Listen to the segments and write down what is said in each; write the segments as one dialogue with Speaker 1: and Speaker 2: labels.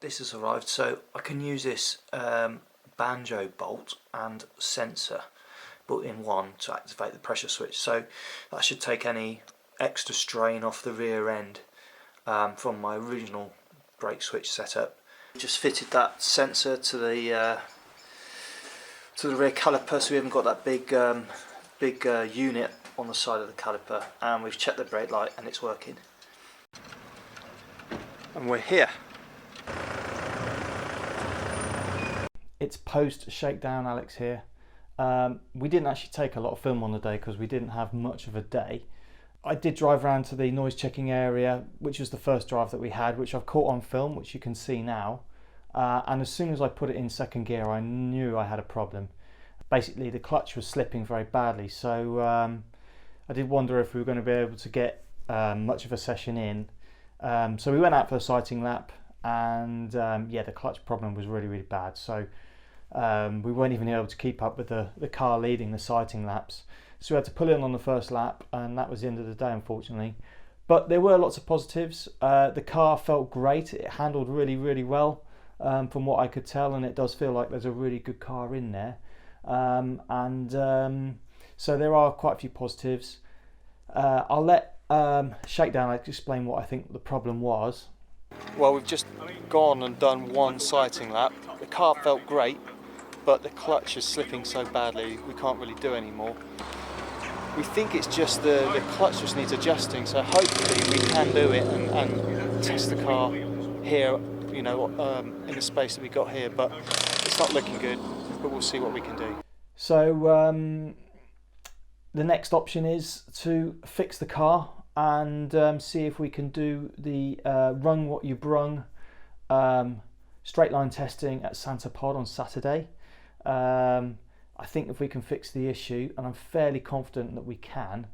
Speaker 1: this has arrived, so I can use this banjo bolt and sensor built in one to activate the pressure switch, so that should take any extra strain off the rear end from my original brake switch setup. Just fitted that sensor to the rear caliper, so we haven't got that big unit on the side of the caliper, and we've checked the brake light and it's working. And we're here. It's post shakedown, Alex here. We didn't actually take a lot of film on the day because we didn't have much of a day. I did drive around to the noise checking area, which was the first drive that we had, which I've caught on film, which you can see now. And as soon as I put it in second gear, I knew I had a problem. Basically, the clutch was slipping very badly, so I did wonder if we were going to be able to get much of a session in. So we went out for a sighting lap, and yeah, the clutch problem was really bad. So we weren't even able to keep up with the car leading the sighting laps. So we had to pull in on the first lap, and that was the end of the day, unfortunately. But there were lots of positives. The car felt great. It handled really well from what I could tell, and it does feel like there's a really good car in there. So there are quite a few positives. I'll let Shakedown explain what I think the problem was. Well, we've just gone and done one sighting lap. The car felt great, but the clutch is slipping so badly we can't really do any more. We think it's just the clutch just needs adjusting, so hopefully we can do it and test the car here, you know, in the space that we got here, but it's not looking good, but we'll see what we can do. So the next option is to fix the car and see if we can do the rung what you brung straight line testing at Santa Pod on Saturday. I think if we can fix the issue, and I'm fairly confident that we can,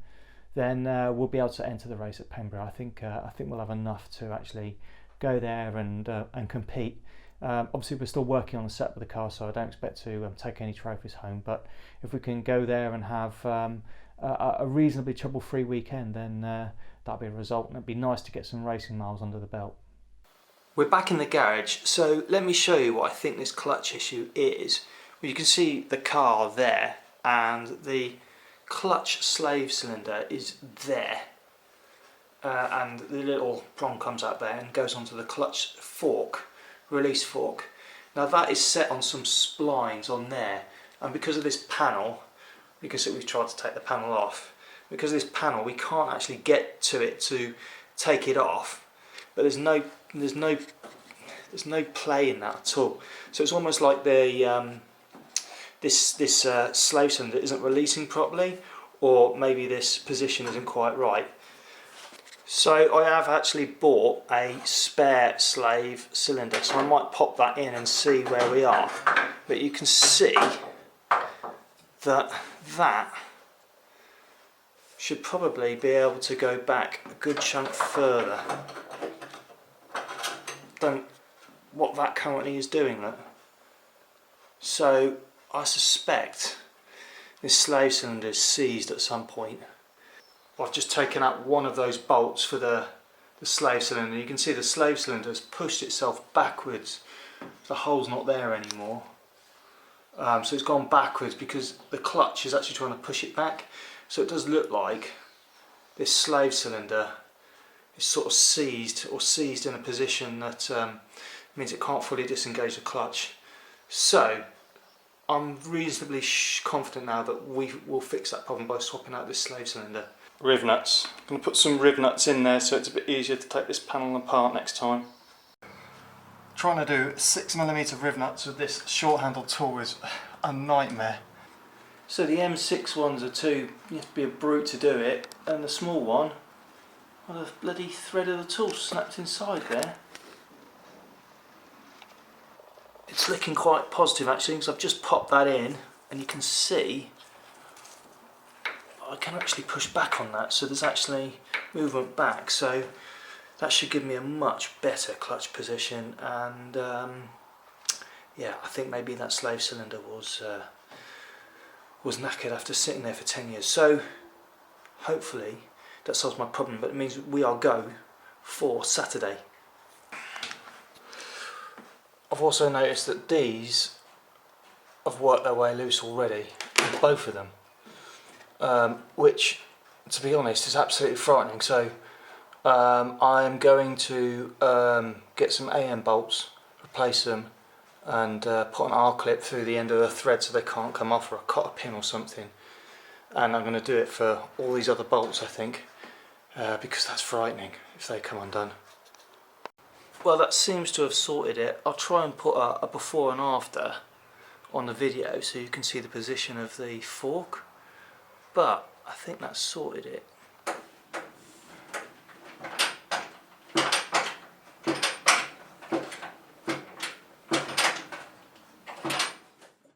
Speaker 1: then we'll be able to enter the race at Pembrokeshire. I think we'll have enough to actually go there and compete. Obviously we're still working on the set of the car, so I don't expect to take any trophies home, but if we can go there and have a reasonably trouble-free weekend, then that'll be a result, and it'd be nice to get some racing miles under the belt. We're back in the garage, so let me show you what I think this clutch issue is. Well, you can see the car there, and the clutch slave cylinder is there, and the little prong comes out there and goes onto the clutch fork, release fork. Now that is set on some splines on there, and because of this panel, you can see we've tried to take the panel off. Because of this panel, we can't actually get to it to take it off, but there's no play in that at all. So it's almost like the this slave cylinder isn't releasing properly, or maybe this position isn't quite right. So I have actually bought a spare slave cylinder, so I might pop that in and see where we are. But you can see that should probably be able to go back a good chunk further than what that currently is doing. Look. So I suspect this slave cylinder is seized at some point. I've just taken out one of those bolts for the slave cylinder. You can see the slave cylinder has pushed itself backwards. The hole's not there anymore. So it's gone backwards because the clutch is actually trying to push it back. So it does look like this slave cylinder is sort of seized in a position that means it can't fully disengage the clutch. So I'm reasonably confident now that we will fix that problem by swapping out this slave cylinder. Riv nuts. I'm going to put some riv nuts in there so it's a bit easier to take this panel apart next time. Trying to do 6mm riv nuts with this short handled tool is a nightmare. So the M6 ones are you have to be a brute to do it, and the small one, well, the bloody thread of the tool snapped inside there. It's looking quite positive actually, because I've just popped that in, and you can see I can actually push back on that, so there's actually movement back, so that should give me a much better clutch position. And yeah, I think maybe that slave cylinder was knackered after sitting there for 10 years. So hopefully that solves my problem, but it means we are go for Saturday. I've also noticed that these have worked their way loose already, both of them, which, to be honest, is absolutely frightening. So I'm going to get some AM bolts, replace them, and put an R-clip through the end of the thread so they can't come off, or a cotter pin or something. And I'm going to do it for all these other bolts, I think, because that's frightening if they come undone. Well, that seems to have sorted it. I'll try and put a before and after on the video so you can see the position of the fork, but I think that's sorted it.